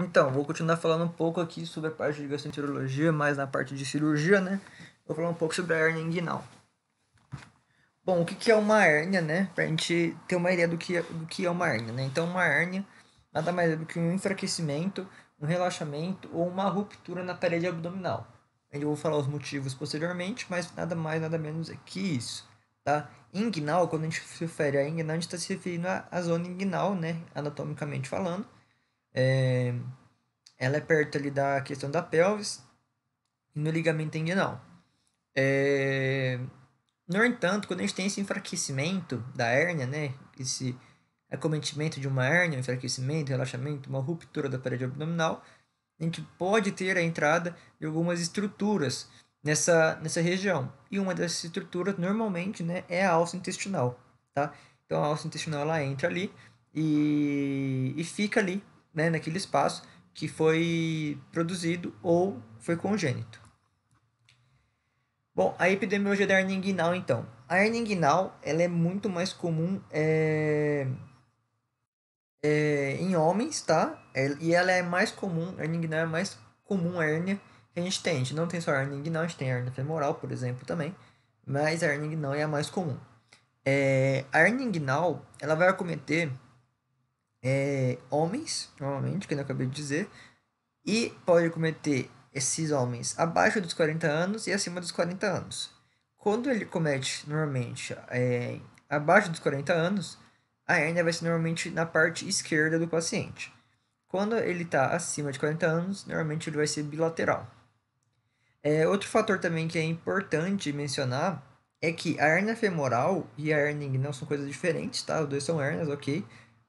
Então, vou continuar falando um pouco aqui sobre a parte de gastroenterologia, mais na parte de cirurgia, né? Vou falar um pouco sobre a hérnia inguinal. Bom, o que é uma hérnia, né? Pra gente ter uma ideia do que é uma hérnia, né? Então, uma hérnia nada mais é do que um enfraquecimento, um relaxamento ou uma ruptura na parede abdominal. Eu vou falar os motivos posteriormente, mas nada mais, nada menos é que isso, tá? Inguinal, quando a gente se refere a inguinal, a gente está se referindo à zona inguinal, né? Anatomicamente falando. É, Ela é perto ali da questão da pelvis e no ligamento inguinal. É... No entanto, quando a gente tem esse enfraquecimento da hérnia, né, esse acometimento de uma hérnia, um enfraquecimento, relaxamento, uma ruptura da parede abdominal, a gente pode ter a entrada de algumas estruturas nessa região. E uma dessas estruturas, normalmente, né, é a alça intestinal, tá? Então, a alça intestinal, ela entra ali e fica ali, né, naquele espaço que foi produzido ou foi congênito. Bom, a epidemiologia da hernia inguinal, então. A hernia inguinal, ela é muito mais comum em homens, tá? E ela é mais comum, a hernia inguinal é mais comum a hérnia que a gente tem. A gente não tem só a hernia inguinal, a gente tem a hernia femoral, por exemplo, também. Mas a hernia inguinal é a mais comum. A hernia inguinal, ela vai acometer homens, normalmente, que eu acabei de dizer, e pode acometer esses homens abaixo dos 40 anos e acima dos 40 anos. Quando ele comete normalmente abaixo dos 40 anos, a hérnia vai ser normalmente na parte esquerda do paciente. Quando ele está acima de 40 anos, normalmente ele vai ser bilateral. Outro fator também que é importante mencionar é que a hérnia femoral e a hérnia inguinal são coisas diferentes, tá? Os dois são hérnias, ok?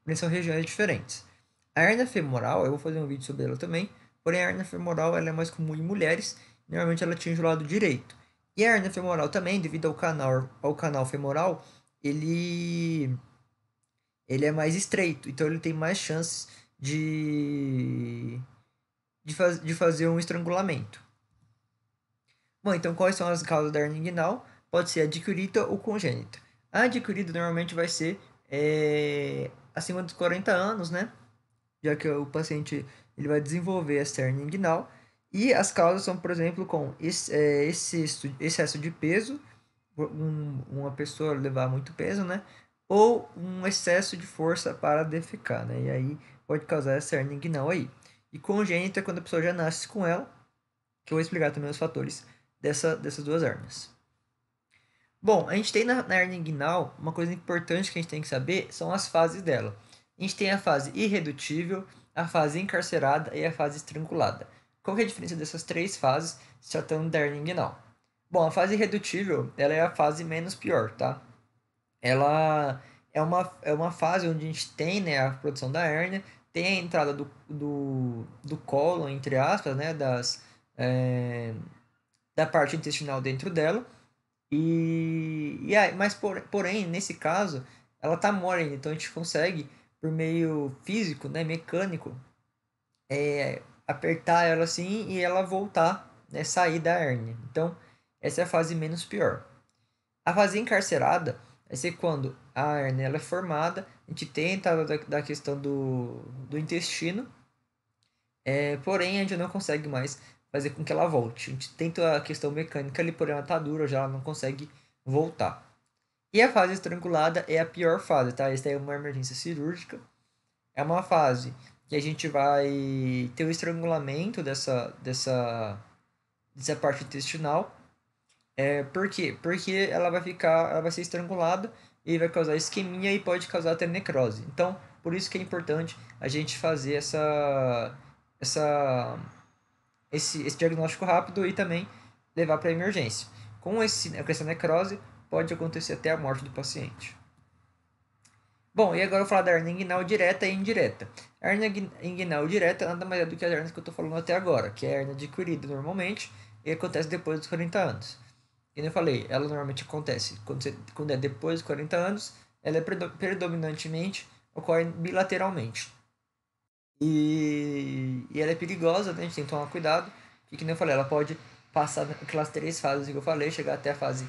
Mas são regiões diferentes. A hérnia femoral, eu vou fazer um vídeo sobre ela também, porém a hérnia femoral ela é mais comum em mulheres, normalmente ela atinge o lado direito. E a hérnia femoral também, devido ao canal femoral, ele, ele é mais estreito, então ele tem mais chances de fazer um estrangulamento. Bom, então quais são as causas da hernia inguinal? Pode ser adquirida ou congênita. A adquirida normalmente vai ser acima dos 40 anos, né? Já que o paciente ele vai desenvolver essa hernia inguinal. E as causas são, por exemplo, com excesso de peso, uma pessoa levar muito peso, né? Ou um excesso de força para defecar, né? E aí pode causar essa hernia inguinal aí. E congênita é quando a pessoa já nasce com ela, que eu vou explicar também os fatores dessas duas hernias. Bom, a gente tem na hernia inguinal, uma coisa importante que a gente tem que saber são as fases dela. A gente tem a fase irredutível, a fase encarcerada e a fase estrangulada. Qual que é a diferença dessas três fases se tratando da hernia inguinal? Bom, a fase irredutível, ela é a fase menos pior, tá? Ela é uma fase onde a gente tem, né, a produção da hérnia, tem a entrada do cólon, entre aspas, né, é, da parte intestinal dentro dela. Mas porém, nesse caso, ela tá mole ainda, então a gente consegue, por meio físico, né, mecânico, apertar ela assim e ela voltar, né, sair da hérnia. Então, essa é a fase menos pior. A fase encarcerada vai ser quando a hérnia ela é formada, a gente tem a entrada da questão do intestino, porém a gente não consegue mais fazer com que ela volte. A gente tenta a questão mecânica ali, porém ela tá dura, já ela não consegue voltar. E a fase estrangulada é a pior fase, tá? Essa é uma emergência cirúrgica. É uma fase que a gente vai ter o estrangulamento dessa parte intestinal. Por quê? Porque ela vai ser estrangulada e vai causar isquemia e pode causar até necrose. Então, por isso que é importante a gente fazer essa, esse diagnóstico rápido e também levar para a emergência. Com essa necrose, pode acontecer até a morte do paciente. Bom, e agora eu vou falar da hernia inguinal direta e indireta. A hernia inguinal direta nada mais é do que as hernias que eu estou falando até agora, que é a hernia adquirida normalmente e acontece depois dos 40 anos. Como eu falei, ela normalmente acontece quando é depois dos 40 anos, ela é predominantemente ocorre bilateralmente. E ela é perigosa, né? A gente tem que tomar cuidado, porque, como eu falei, ela pode passar aquelas três fases que eu falei, chegar até a fase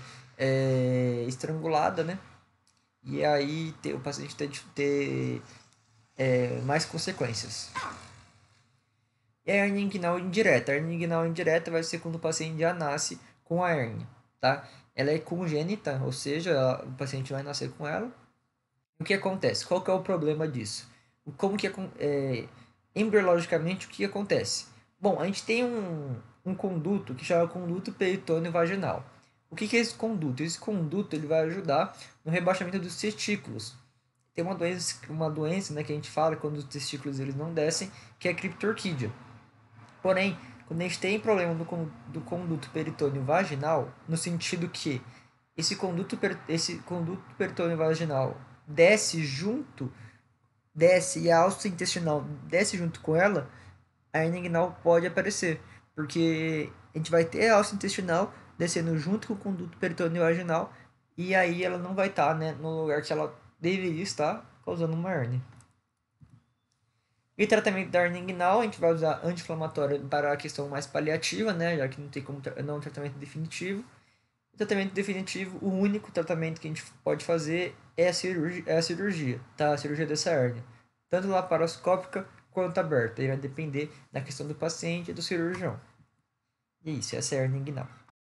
estrangulada, né? E aí o paciente ter mais consequências. E a hernia inguinal indireta. A hernia inguinal indireta vai ser quando o paciente já nasce com a hernia, tá? Ela é congênita, ou seja, o paciente vai nascer com ela. O que acontece? Qual que é o problema disso? Como que embriologicamente o que acontece? Bom, a gente tem um conduto que chama conduto peritônio vaginal. O que é esse conduto? Esse conduto ele vai ajudar no rebaixamento dos testículos. Tem uma doença, né, que a gente fala quando os testículos eles não descem, que é a criptorquídea. Porém, quando a gente tem problema do conduto peritônio vaginal, no sentido que esse conduto peritônio vaginal desce junto, desce e a alça intestinal desce junto com ela, a hernia inguinal pode aparecer, porque a gente vai ter a alça intestinal descendo junto com o conduto peritônio vaginal e aí ela não vai estar, né, no lugar que ela deveria estar, causando uma hernia. E tratamento da hernia inguinal, a gente vai usar anti-inflamatório para a questão mais paliativa, né, já que não tem como não um tratamento definitivo. O tratamento definitivo, o único tratamento que a gente pode fazer é a cirurgia, tá? A cirurgia dessa hérnia. Tanto laparoscópica quanto aberta. E vai depender da questão do paciente e do cirurgião. E é isso, essa é a hernia inguinal.